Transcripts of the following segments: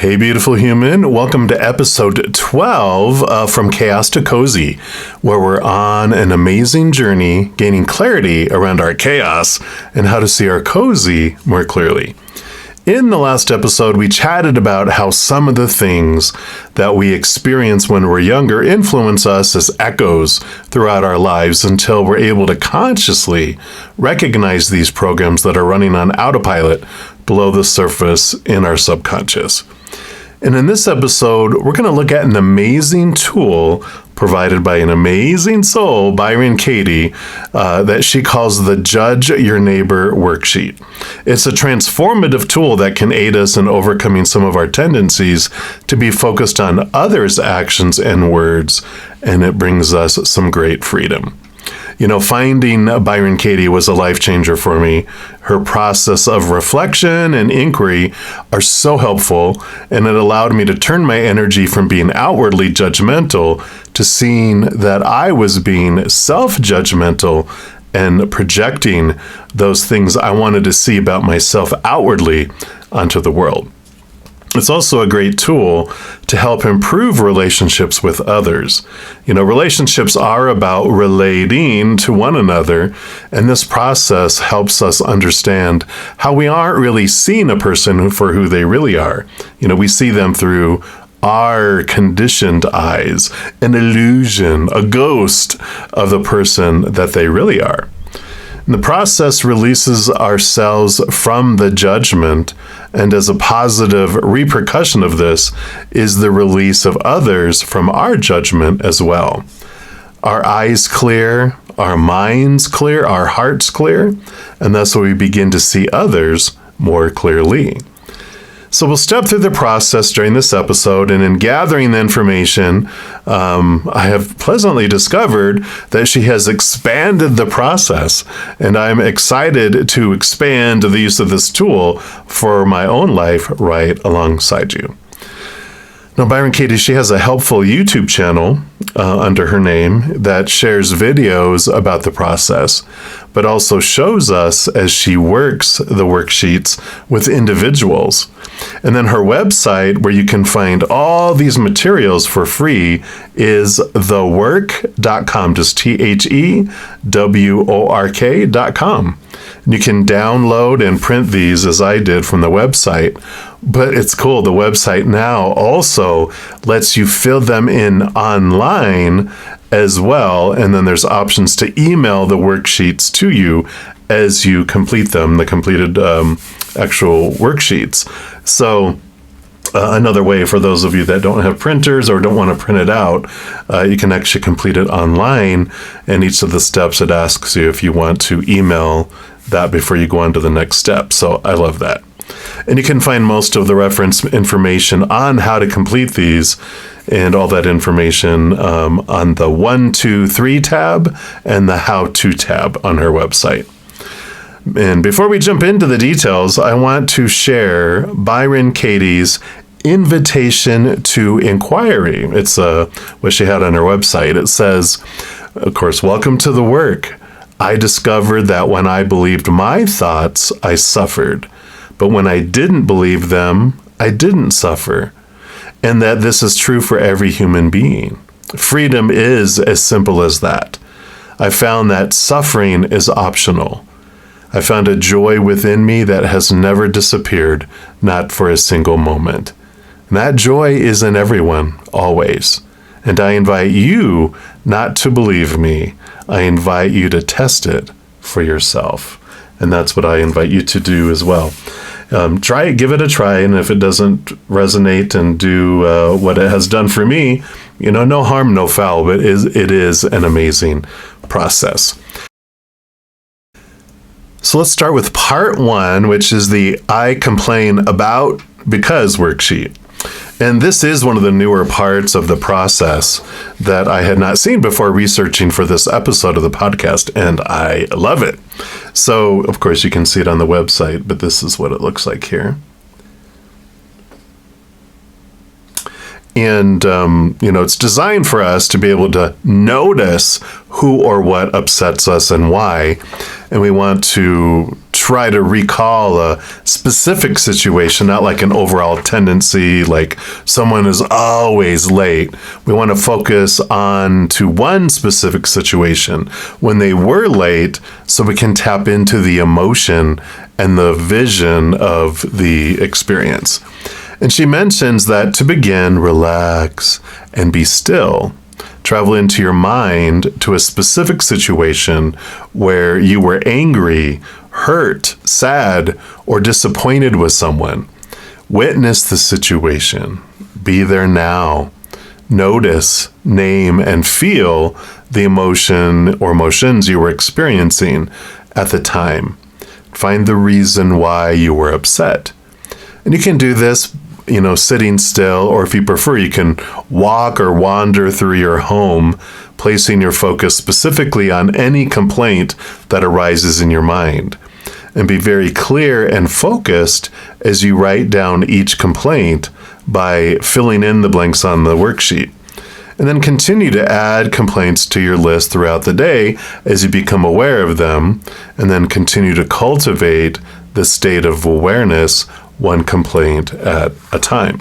Hey, beautiful human. Welcome to episode 12 From Chaos to Cozy, where we're on an amazing journey gaining clarity around our chaos and how to see our cozy more clearly. In the last episode, we chatted about how some of the things that we experience when we're younger influence us as echoes throughout our lives until we're able to consciously recognize these programs that are running on autopilot below the surface in our subconscious. And in this episode, we're going to look at an amazing tool provided by an amazing soul, Byron Katie, that she calls the Judge Your Neighbor worksheet. It's a transformative tool that can aid us in overcoming some of our tendencies to be focused on others' actions and words, and it brings us some great freedom. You know, finding Byron Katie was a life changer for me. Her process of reflection and inquiry are so helpful, and it allowed me to turn my energy from being outwardly judgmental to seeing that I was being self-judgmental and projecting those things I wanted to see about myself outwardly onto the world. It's also a great tool to help improve relationships with others. You know, relationships are about relating to one another, and this process helps us understand how we aren't really seeing a person for who they really are. You know, we see them through our conditioned eyes, an illusion, a ghost of the person that they really are. And the process releases ourselves from the judgment, and as a positive repercussion of this is the release of others from our judgment as well. Our eyes clear, our minds clear, our hearts clear, and that's when we begin to see others more clearly. So we'll step through the process during this episode, and in gathering the information, I have pleasantly discovered that she has expanded the process, and I'm excited to expand the use of this tool for my own life right alongside you. Now, Byron Katie, she has a helpful YouTube channel under her name that shares videos about the process, but also shows us as she works the worksheets with individuals. And then her website, where you can find all these materials for free, is thework.com, just THEWORK.com. And you can download and print these as I did from the website. But it's cool. The website now also lets you fill them in online as well. And then there's options to email the worksheets to you as you complete them, the completed actual worksheets. So another way for those of you that don't have printers or don't want to print it out, you can actually complete it online. And each of the steps, it asks you if you want to email that before you go on to the next step. So I love that. And you can find most of the reference information on how to complete these and all that information on the 1, 2, 3 tab and the How To tab on her website. And before we jump into the details, I want to share Byron Katie's invitation to inquiry. It's what she had on her website. It says, of course, welcome to the work. I discovered that when I believed my thoughts, I suffered. But when I didn't believe them, I didn't suffer. And that this is true for every human being. Freedom is as simple as that. I found that suffering is optional. I found a joy within me that has never disappeared, not for a single moment. And that joy is in everyone, always. And I invite you not to believe me. I invite you to test it for yourself. And that's what I invite you to do as well. Try it, give it a try, and if it doesn't resonate and do what it has done for me, you know, no harm, no foul, but it is an amazing process. So let's start with part 1, which is the I complain about because worksheet. And this is one of the newer parts of the process that I had not seen before researching for this episode of the podcast, and I love it. So, of course, you can see it on the website, but this is what it looks like here. And, it's designed for us to be able to notice who or what upsets us and why. And we want to try to recall a specific situation, not like an overall tendency, like someone is always late. We want to focus on to one specific situation when they were late, so we can tap into the emotion and the vision of the experience. And she mentions that to begin, relax and be still. Travel into your mind to a specific situation where you were angry, hurt, sad, or disappointed with someone. Witness the situation. Be there now. Notice, name, and feel the emotion or emotions you were experiencing at the time. Find the reason why you were upset. And you can do this sitting still, or if you prefer, you can walk or wander through your home, placing your focus specifically on any complaint that arises in your mind. And be very clear and focused as you write down each complaint by filling in the blanks on the worksheet. And then continue to add complaints to your list throughout the day as you become aware of them, and then continue to cultivate the state of awareness one complaint at a time.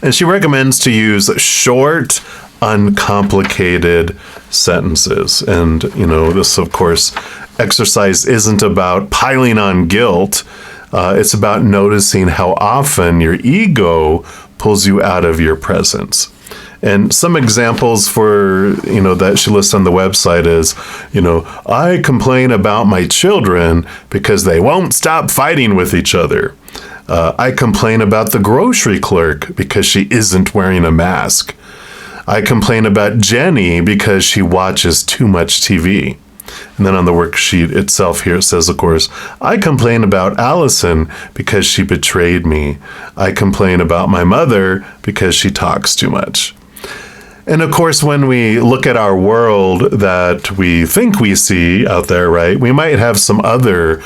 And she recommends to use short, uncomplicated sentences. And, this, of course, exercise isn't about piling on guilt. It's about noticing how often your ego pulls you out of your presence. And some examples for, that she lists on the website is, I complain about my children because they won't stop fighting with each other. I complain about the grocery clerk because she isn't wearing a mask. I complain about Jenny because she watches too much TV. And then on the worksheet itself here, it says, of course, I complain about Allison because she betrayed me. I complain about my mother because she talks too much. And of course, when we look at our world that we think we see out there, right, we might have some other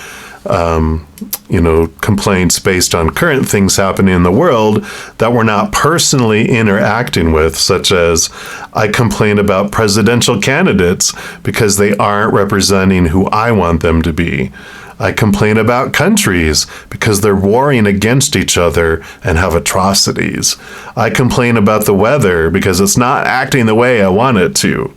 complaints based on current things happening in the world that we're not personally interacting with, such as I complain about presidential candidates because they aren't representing who I want them to be. I complain about countries because they're warring against each other and have atrocities. I complain about the weather because it's not acting the way I want it to.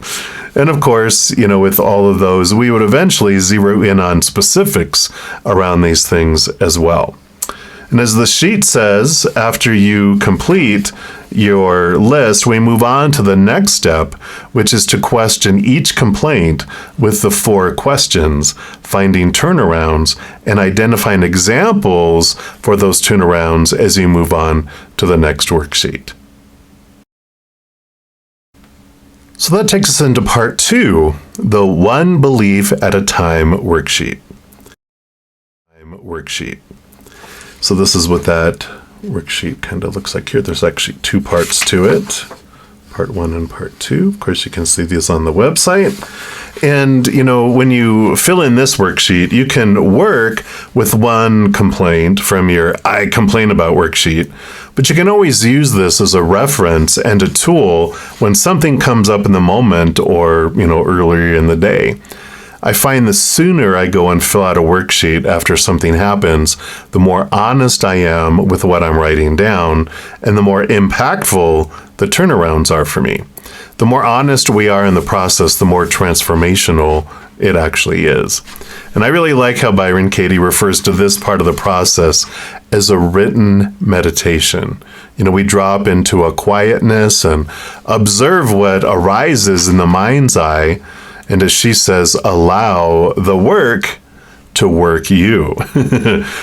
And of course, with all of those, we would eventually zero in on specifics around these things as well. And as the sheet says, after you complete your list, we move on to the next step, which is to question each complaint with the 4 questions, finding turnarounds and identifying examples for those turnarounds as you move on to the next worksheet. So that takes us into part 2, the one belief at a time worksheet. So this is what that worksheet kind of looks like here. There's actually 2 parts to it, part 1 and part 2. Of course, you can see these on the website. And, when you fill in this worksheet, you can work with one complaint from your I complain about worksheet, but you can always use this as a reference and a tool when something comes up in the moment or, earlier in the day. I find the sooner I go and fill out a worksheet after something happens, the more honest I am with what I'm writing down, and the more impactful the turnarounds are for me. The more honest we are in the process, the more transformational it actually is. And I really like how Byron Katie refers to this part of the process as a written meditation. We drop into a quietness and observe what arises in the mind's eye. And as she says, allow the work to work you.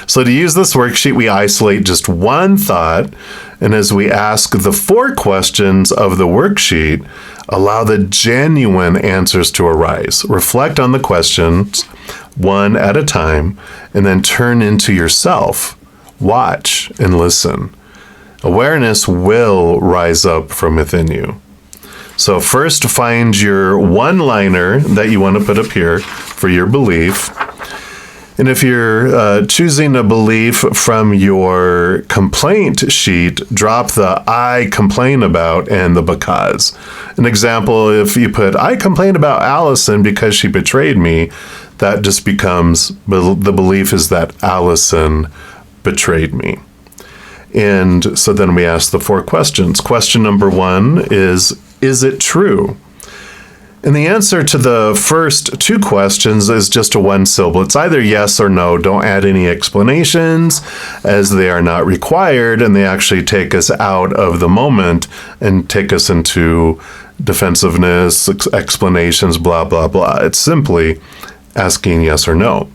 So to use this worksheet, we isolate just one thought. And as we ask the 4 questions of the worksheet, allow the genuine answers to arise. Reflect on the questions one at a time, and then turn into yourself. Watch and listen. Awareness will rise up from within you. So first, find your one-liner that you want to put up here for your belief. And if you're choosing a belief from your complaint sheet, drop the I complain about and the because. An example, if you put, I complain about Allison because she betrayed me, that just becomes, the belief is that Allison betrayed me. And so then we ask the 4 questions. Question number 1 is it true? And the answer to the first 2 questions is just a 1 syllable. It's either yes or no. Don't add any explanations, as they are not required, and they actually take us out of the moment and take us into defensiveness, explanations, blah, blah, blah. It's simply asking yes or no.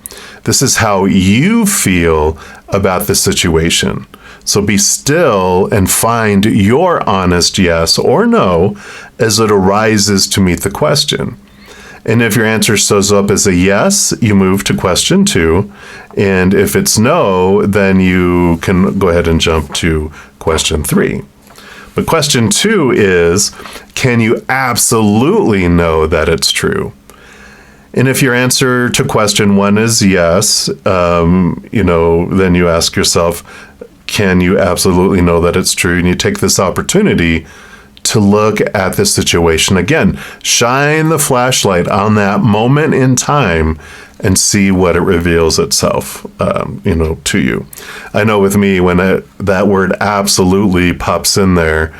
This is how you feel about the situation. So be still and find your honest yes or no as it arises to meet the question. And if your answer shows up as a yes, you move to question 2. And if it's no, then you can go ahead and jump to question 3. But question 2 is, can you absolutely know that it's true? And if your answer to question 1 is yes, then you ask yourself, can you absolutely know that it's true? And you take this opportunity to look at the situation again. Shine the flashlight on that moment in time and see what it reveals itself, to you. I know with me, when that word absolutely pops in there,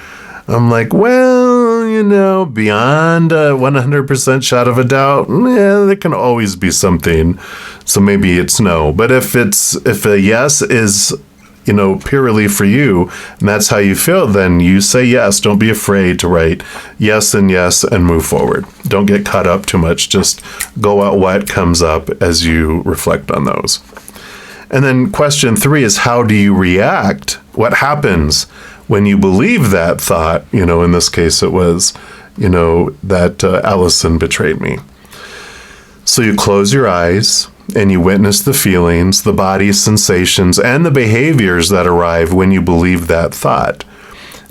I'm like, well, beyond a 100% shot of a doubt, there can always be something. So maybe it's no. But if a yes is purely for you, and that's how you feel, then you say yes. Don't be afraid to write yes and move forward. Don't get caught up too much. Just go out what comes up as you reflect on those. And then question 3 is, how do you react? What happens when you believe that thought? In this case, it was, that Allison betrayed me. So you close your eyes and you witness the feelings, the body's sensations, and the behaviors that arrive when you believe that thought.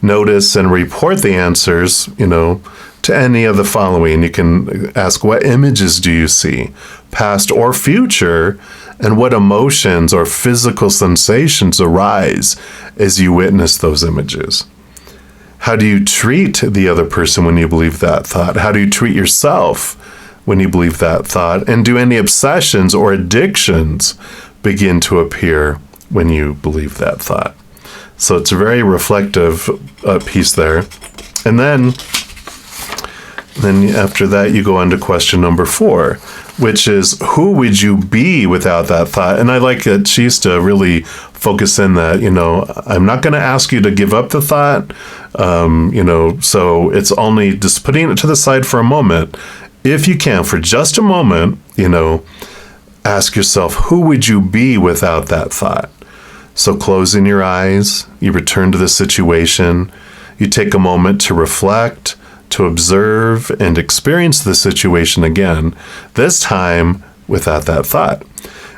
Notice and report the answers, to any of the following. You can ask, what images do you see, past or future, and what emotions or physical sensations arise as you witness those images? How do you treat the other person when you believe that thought? How do you treat yourself when you believe that thought? And do any obsessions or addictions begin to appear when you believe that thought? So it's a very reflective piece there. And then after that, you go on to question number 4, which is, who would you be without that thought? And I like that she used to really focus in that, I'm not going to ask you to give up the thought, so it's only just putting it to the side for a moment. If you can, for just a moment, ask yourself, who would you be without that thought? So closing your eyes, you return to the situation, you take a moment to reflect, to observe and experience the situation again, this time without that thought.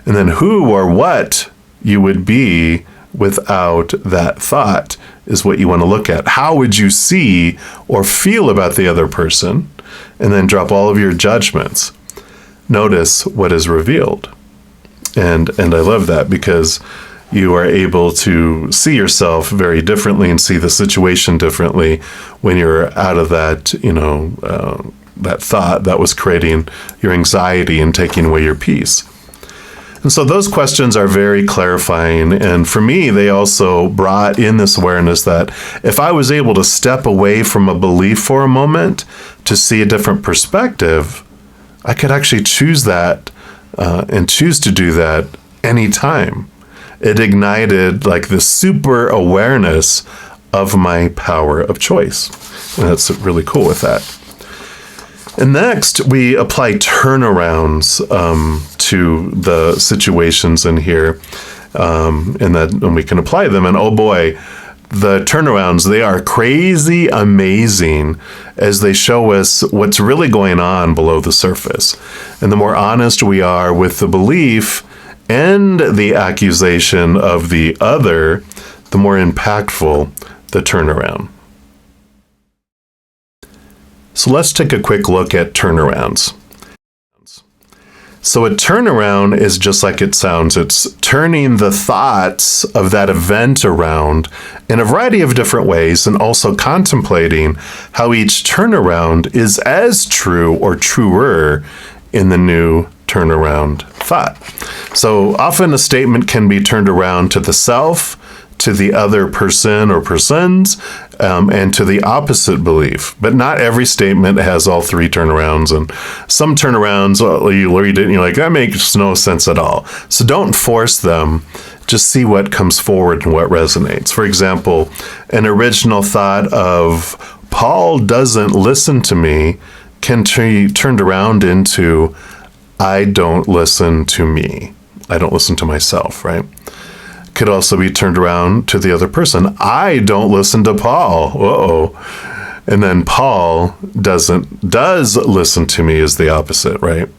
And then who or what you would be without that thought is what you want to look at. How would you see or feel about the other person? And then drop all of your judgments. Notice what is revealed. And I love that, because you are able to see yourself very differently and see the situation differently when you're out of that, that thought that was creating your anxiety and taking away your peace. And so those questions are very clarifying. And for me, they also brought in this awareness that if I was able to step away from a belief for a moment to see a different perspective, I could actually choose that and choose to do that anytime. It ignited like this super awareness of my power of choice. And that's really cool with that. And next, we apply turnarounds to the situations in here, and we can apply them. And oh boy, the turnarounds, they are crazy amazing as they show us what's really going on below the surface. And the more honest we are with the belief and the accusation of the other, the more impactful the turnaround. So let's take a quick look at turnarounds. So a turnaround is just like it sounds. It's turning the thoughts of that event around in a variety of different ways, and also contemplating how each turnaround is as true or truer in the new turnaround thought. So often a statement can be turned around to the self, to the other person or persons, and to the opposite belief. But not every statement has all three turnarounds. And some turnarounds, you read it and you're like, that makes no sense at all. So don't force them. Just see what comes forward and what resonates. For example, an original thought of, Paul doesn't listen to me, can be turned around into, I don't listen to me. I don't listen to myself, right? Could also be turned around to the other person. I don't listen to Paul. Uh-oh. And then Paul does listen to me is the opposite, right?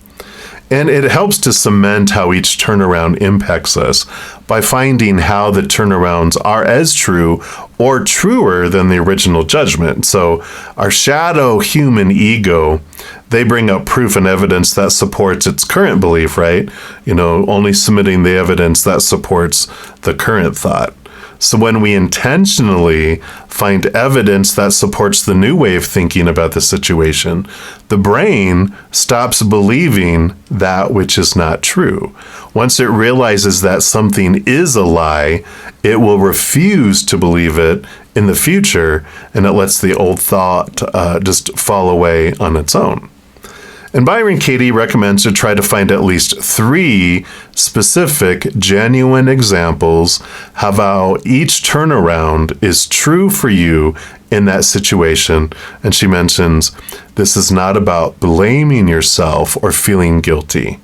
And it helps to cement how each turnaround impacts us by finding how the turnarounds are as true or truer than the original judgment. So our shadow human ego, they bring up proof and evidence that supports its current belief, right? Only submitting the evidence that supports the current thought. So when we intentionally find evidence that supports the new way of thinking about the situation, the brain stops believing that which is not true. Once it realizes that something is a lie, it will refuse to believe it in the future, and it lets the old thought just fall away on its own. And Byron Katie recommends to try to find at least 3 specific, genuine examples of how each turnaround is true for you in that situation. And she mentions, this is not about blaming yourself or feeling guilty.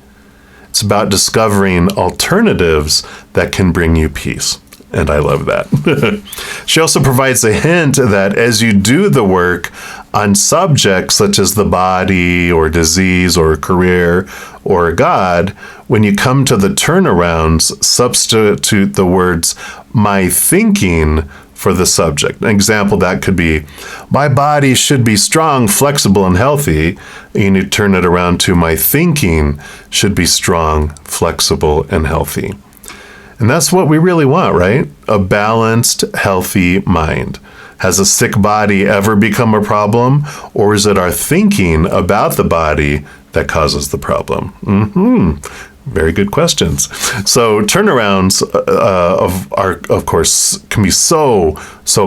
It's about discovering alternatives that can bring you peace. And I love that. She also provides a hint that as you do the work on subjects such as the body or disease or career or God, when you come to the turnarounds, substitute the words, my thinking, for the subject. An example that could be, my body should be strong, flexible, and healthy. And you turn it around to, my thinking should be strong, flexible, and healthy. And that's what we really want, right? A balanced, healthy mind. Has a sick body ever become a problem? Or is it our thinking about the body that causes the problem? Very good questions. So turnarounds of course, can be so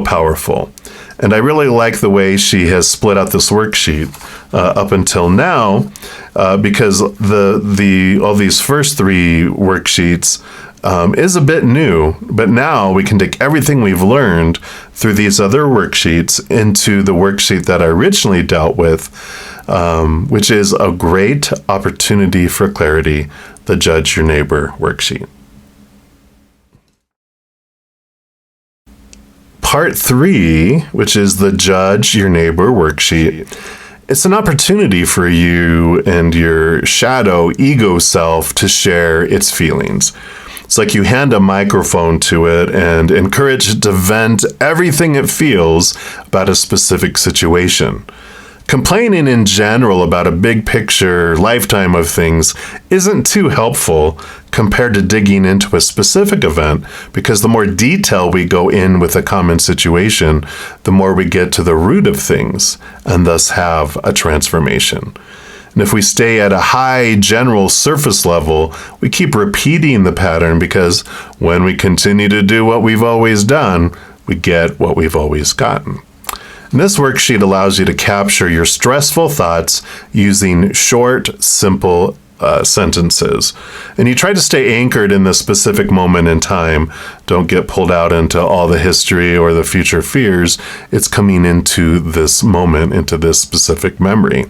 powerful. And I really like the way she has split out this worksheet up until now, because all these first 3 worksheets is a bit new, but now we can take everything we've learned through these other worksheets into the worksheet that I originally dealt with, which is a great opportunity for clarity, the Judge Your Neighbor worksheet. Part 3, which is the Judge Your Neighbor worksheet. It's an opportunity for you and your shadow ego self to share its feelings. It's like you hand a microphone to it and encourage it to vent everything it feels about a specific situation. Complaining in general about a big picture lifetime of things isn't too helpful compared to digging into a specific event, because the more detail we go in with a common situation, the more we get to the root of things and thus have a transformation. And if we stay at a high general surface level, we keep repeating the pattern, because when we continue to do what we've always done, we get what we've always gotten. And this worksheet allows you to capture your stressful thoughts using short, simple sentences. And you try to stay anchored in the specific moment in time. Don't get pulled out into all the history or the future fears. It's coming into this moment, into this specific memory.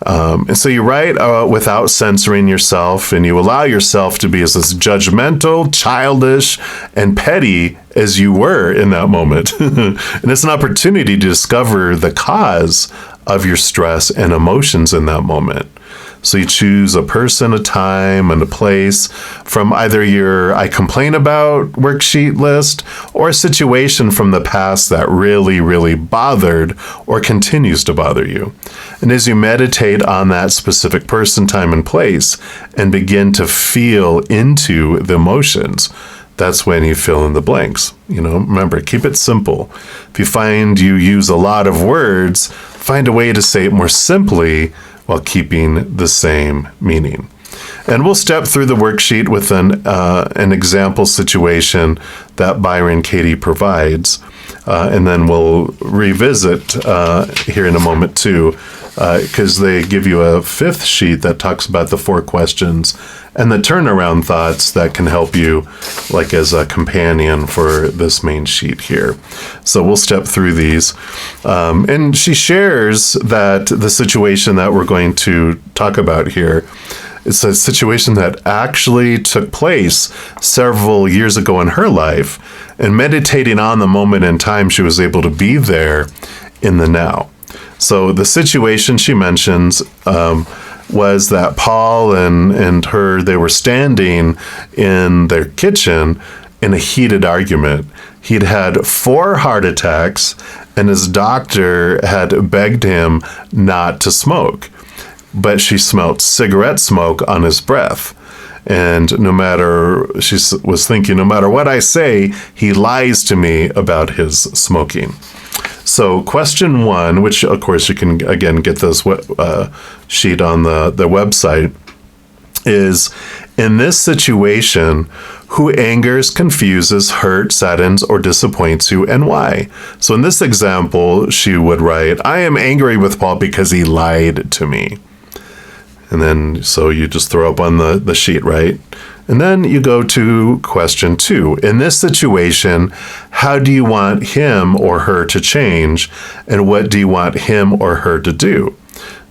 And so you write without censoring yourself, and you allow yourself to be as judgmental, childish, and petty as you were in that moment. And it's an opportunity to discover the cause of your stress and emotions in that moment. So you choose a person, a time, and a place from either your I complain about worksheet list or a situation from the past that really, really bothered or continues to bother you. And as you meditate on that specific person, time, and place and begin to feel into the emotions, that's when you fill in the blanks. Remember, keep it simple. If you find you use a lot of words, find a way to say it more simply while keeping the same meaning. And we'll step through the worksheet with an example situation that Byron Katie provides. And then we'll revisit here in a moment too, because they give you a fifth sheet that talks about the 4 questions and the turnaround thoughts that can help you like as a companion for this main sheet here. So we'll step through these. And she shares that the situation that we're going to talk about here, it's a situation that actually took place several years ago in her life, and meditating on the moment in time, she was able to be there in the now. So the situation she mentions was that Paul and her, they were standing in their kitchen in a heated argument. He'd had 4 heart attacks, and his doctor had begged him not to smoke. But she smelled cigarette smoke on his breath. And she was thinking, no matter what I say, he lies to me about his smoking. So question 1, which of course you can again get this sheet on the website, is in this situation, who angers, confuses, hurts, saddens, or disappoints you, and why? So in this example, she would write, I am angry with Paul because he lied to me. And then, so you just throw up on the sheet, right? And then you go to question 2. In this situation, how do you want him or her to change? And what do you want him or her to do?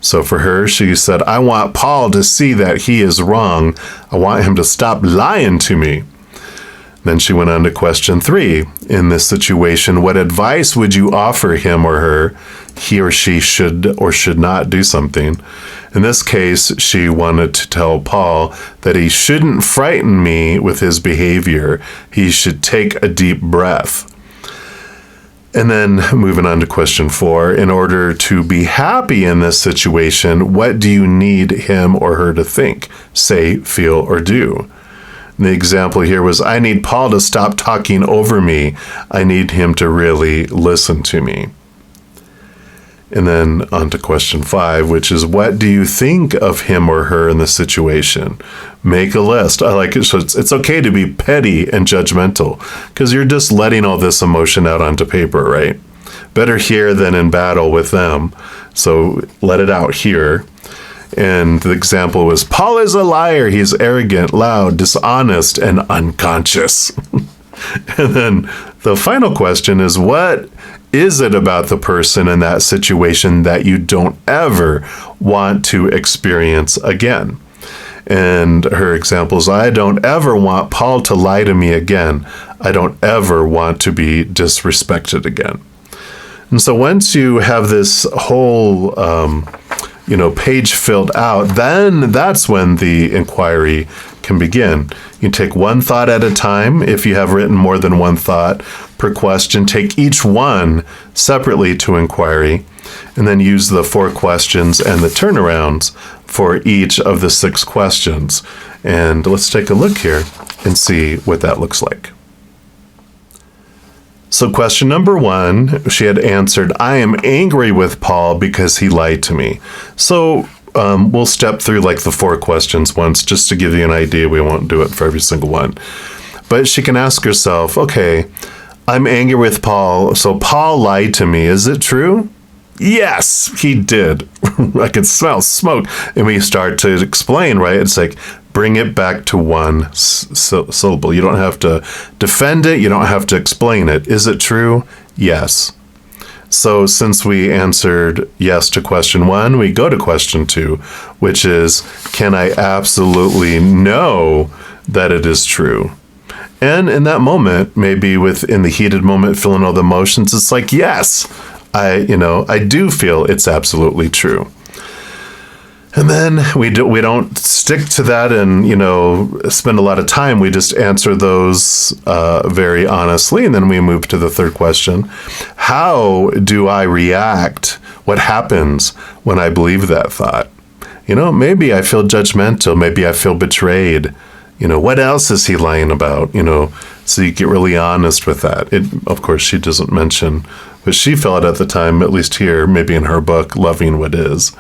So for her, she said, I want Paul to see that he is wrong. I want him to stop lying to me. Then she went on to question 3. In this situation, what advice would you offer him or her? He or she should or should not do something. In this case, she wanted to tell Paul that he shouldn't frighten me with his behavior. He should take a deep breath. And then moving on to question 4, in order to be happy in this situation, what do you need him or her to think, say, feel, or do? The example here was, I need Paul to stop talking over me. I need him to really listen to me. And then on to question 5, which is, what do you think of him or her in the situation? Make a list. I like it. So it's okay to be petty and judgmental because you're just letting all this emotion out onto paper, right? Better here than in battle with them. So let it out here. And the example was, Paul is a liar. He's arrogant, loud, dishonest, and unconscious. And then the final question is, what is it about the person in that situation that you don't ever want to experience again? And her example is, I don't ever want Paul to lie to me again. I don't ever want to be disrespected again. And so once you have this whole page filled out, then that's when the inquiry can begin. You take one thought at a time. If you have written more than one thought per question, take each one separately to inquiry, and then use the 4 questions and the turnarounds for each of the 6 questions. And let's take a look here and see what that looks like. So question number 1, she had answered, I am angry with Paul because he lied to me. So we'll step through like the 4 questions once just to give you an idea. We won't do it for every single one. But she can ask herself, okay, I'm angry with Paul. So Paul lied to me. Is it true? Yes, he did. I can smell smoke. And we start to explain, right? It's like, bring it back to one syllable. You don't have to defend it. You don't have to explain it. Is it true? Yes. So since we answered yes to question 1, we go to question 2, which is, can I absolutely know that it is true? And in that moment, maybe within the heated moment, feeling all the emotions, it's like, yes, I do feel it's absolutely true. And then we don't stick to that and, spend a lot of time. We just answer those very honestly. And then we move to the third question. How do I react? What happens when I believe that thought? Maybe I feel judgmental. Maybe I feel betrayed. What else is he lying about? So you get really honest with that. Of course, she doesn't mention, but she felt at the time, at least here, maybe in her book, Loving What Is.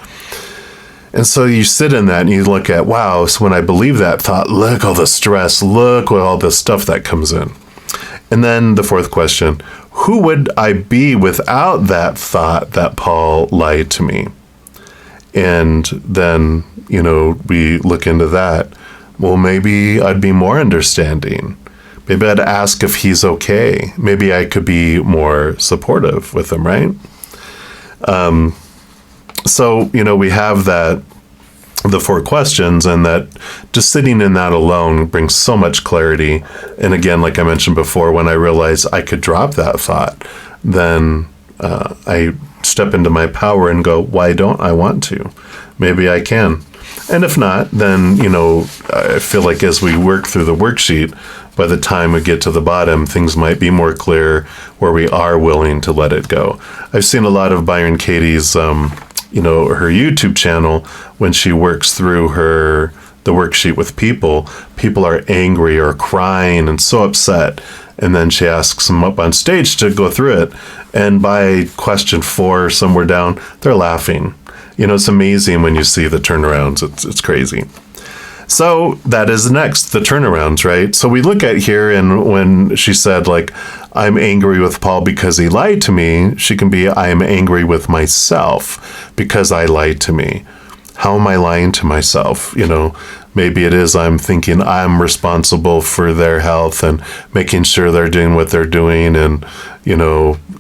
And so you sit in that and you look at, wow, so when I believe that thought, look all the stress, look at all the stuff that comes in. And then the fourth question, who would I be without that thought that Paul lied to me? And then, we look into that. Well, maybe I'd be more understanding. Maybe I'd ask if he's okay. Maybe I could be more supportive with him, right? So, we have the four questions, and that just sitting in that alone brings so much clarity. And again, like I mentioned before, when I realized I could drop that thought, then I step into my power and go, why don't I want to? Maybe I can. And if not, then, I feel like as we work through the worksheet, by the time we get to the bottom, things might be more clear where we are willing to let it go. I've seen a lot of Byron Katie's, her YouTube channel, when she works through the worksheet with people are angry or crying and so upset. And then she asks them up on stage to go through it. And by question 4, somewhere down, they're laughing. It's amazing when you see the turnarounds. It's crazy. So that is next, the turnarounds, right? So we look at here, and when she said, I'm angry with Paul because he lied to me, she can be, I am angry with myself because I lied to me. How am I lying to myself? Maybe it is I'm thinking I'm responsible for their health and making sure they're doing what they're doing, and,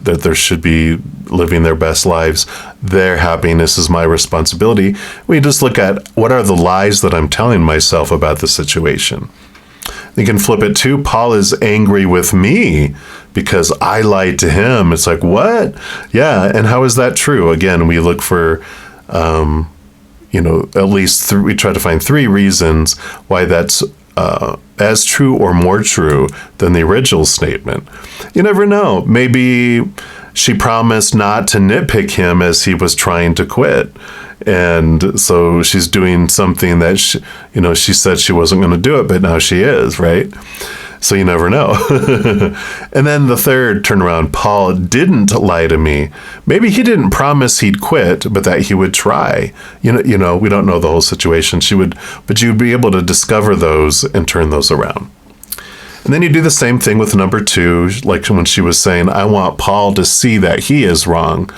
that they should be living their best lives. Their happiness is my responsibility. We just look at what are the lies that I'm telling myself about the situation. You can flip it to, Paul is angry with me because I lied to him. It's like, what? Yeah, and how is that true? Again, we look for, at least we try to find 3 reasons why that's as true or more true than the original statement. You never know. Maybe she promised not to nitpick him as he was trying to quit. And so she's doing something that, she said she wasn't going to do it, but now she is, right? So you never know. And then the third turnaround, Paul didn't lie to me. Maybe he didn't promise he'd quit, but that he would try. We don't know the whole situation. But you'd be able to discover those and turn those around. And then you do the same thing with number 2, like when she was saying, I want Paul to see that he is wrong.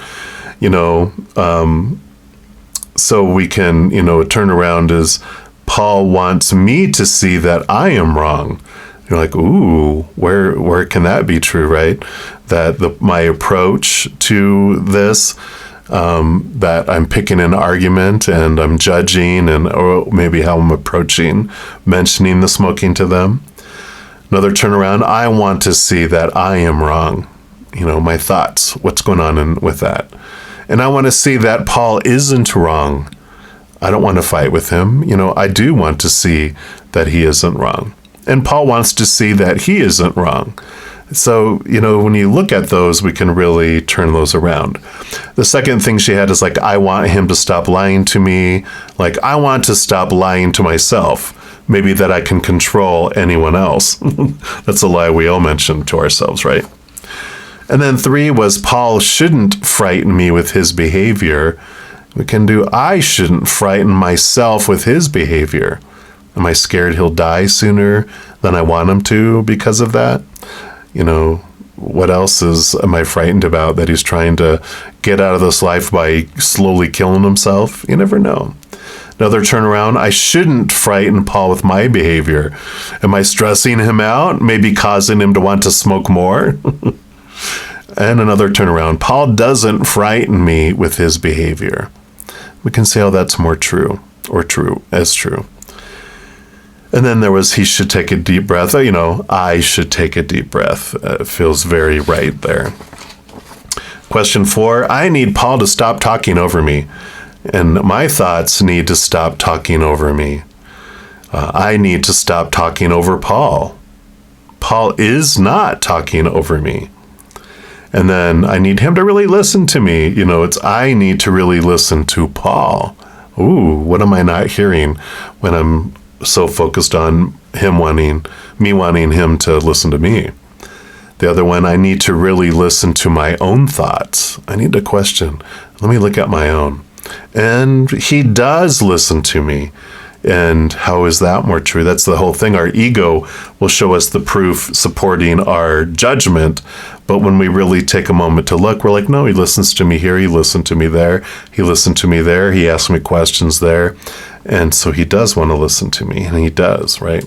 So we can, turn around as Paul wants me to see that I am wrong. You're like, ooh, where can that be true, right? That my approach to this, that I'm picking an argument and I'm judging, or maybe how I'm approaching mentioning the smoking to them. Another turnaround, I want to see that I am wrong. My thoughts, what's going on with that. And I want to see that Paul isn't wrong. I don't want to fight with him. I do want to see that he isn't wrong. And Paul wants to see that he isn't wrong. So, when you look at those, we can really turn those around. The second thing she had is I want him to stop lying to me. I want to stop lying to myself. Maybe that I can control anyone else. That's a lie we all mention to ourselves, right? And then 3 was Paul shouldn't frighten me with his behavior. We can do I shouldn't frighten myself with his behavior. Am I scared he'll die sooner than I want him to because of that? What else am I frightened about that he's trying to get out of this life by slowly killing himself? You never know. Another turnaround, I shouldn't frighten Paul with my behavior. Am I stressing him out? Maybe causing him to want to smoke more? And another turnaround, Paul doesn't frighten me with his behavior. We can see how that's more true, or true. And then there was, he should take a deep breath. I should take a deep breath. It feels very right there. Question 4, I need Paul to stop talking over me. And my thoughts need to stop talking over me. I need to stop talking over Paul. Paul is not talking over me. And then I need him to really listen to me. I need to really listen to Paul. Ooh, what am I not hearing when I'm so focused on me wanting him to listen to me? The other one, I need to really listen to my own thoughts. I need to question. Let me look at my own. And he does listen to me. And how is that more true? That's the whole thing. Our ego will show us the proof supporting our judgment. But when we really take a moment to look, we're like, no, he listens to me here. He listened to me there. He listened to me there. He asked me questions there. And so he does want to listen to me. And he does, right?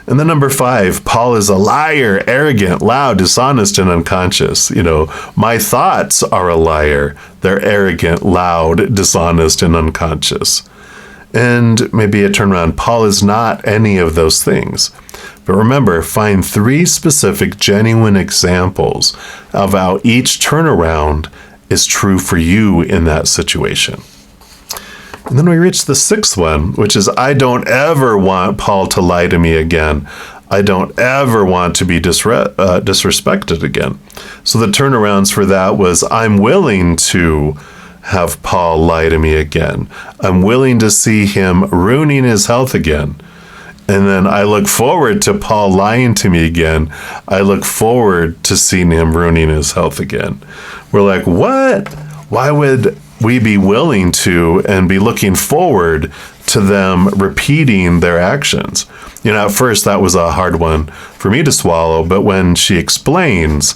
And then number 5, Paul is a liar, arrogant, loud, dishonest, and unconscious. My thoughts are a liar. They're arrogant, loud, dishonest, and unconscious. And maybe a turnaround. Paul is not any of those things. But remember, find 3 specific, genuine examples of how each turnaround is true for you in that situation. And then we reach the 6th one, which is, I don't ever want Paul to lie to me again. I don't ever want to be disrespected again. So the turnarounds for that was, I'm willing to have Paul lie to me again. I'm willing to see him ruining his health again. And then I look forward to Paul lying to me again. I look forward to seeing him ruining his health again. We're like, what? Why would we be willing to and be looking forward to them repeating their actions? At first that was a hard one for me to swallow, but when she explains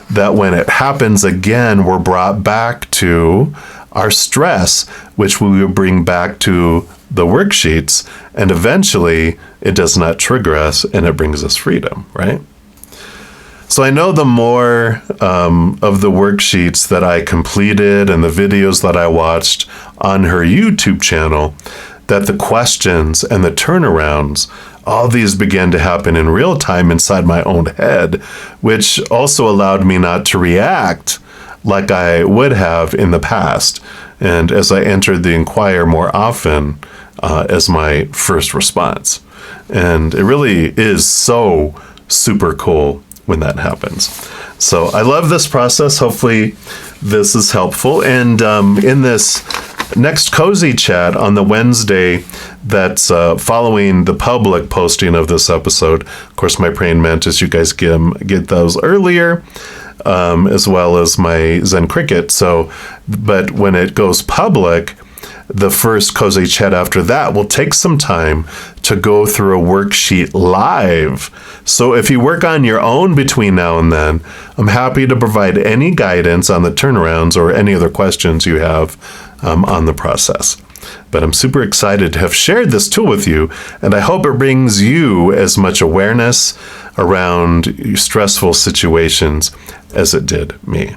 that when it happens again, we're brought back to our stress, which we will bring back to the worksheets, and eventually it does not trigger us and it brings us freedom, right? So I know the more of the worksheets that I completed and the videos that I watched on her YouTube channel, that the questions and the turnarounds, all these began to happen in real time inside my own head, which also allowed me not to react like I would have in the past, and as I entered the inquire more often as my first response. And it really is so super cool when that happens. So I love this process. Hopefully this is helpful. And in this next cozy chat on the Wednesday that's following the public posting of this episode, of course, my praying mantis, you guys get those earlier, as well as my Zen Cricket. But when it goes public, the first cozy chat after that will take some time to go through a worksheet live. So if you work on your own between now and then, I'm happy to provide any guidance on the turnarounds or any other questions you have on the process. But I'm super excited to have shared this tool with you, and I hope it brings you as much awareness around stressful situations as it did me.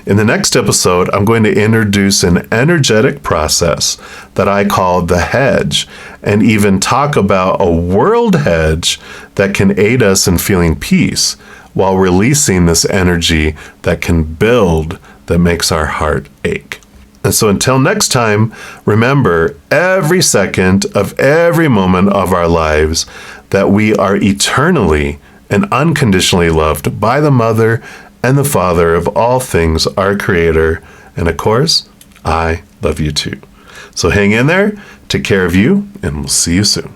In the next episode, I'm going to introduce an energetic process that I call the hedge, and even talk about a world hedge that can aid us in feeling peace while releasing this energy that can build, that makes our heart ache. And so until next time, remember every second of every moment of our lives that we are eternally and unconditionally loved by the Mother and the Father of all things, our Creator. And of course, I love you too. So hang in there, take care of you, and we'll see you soon.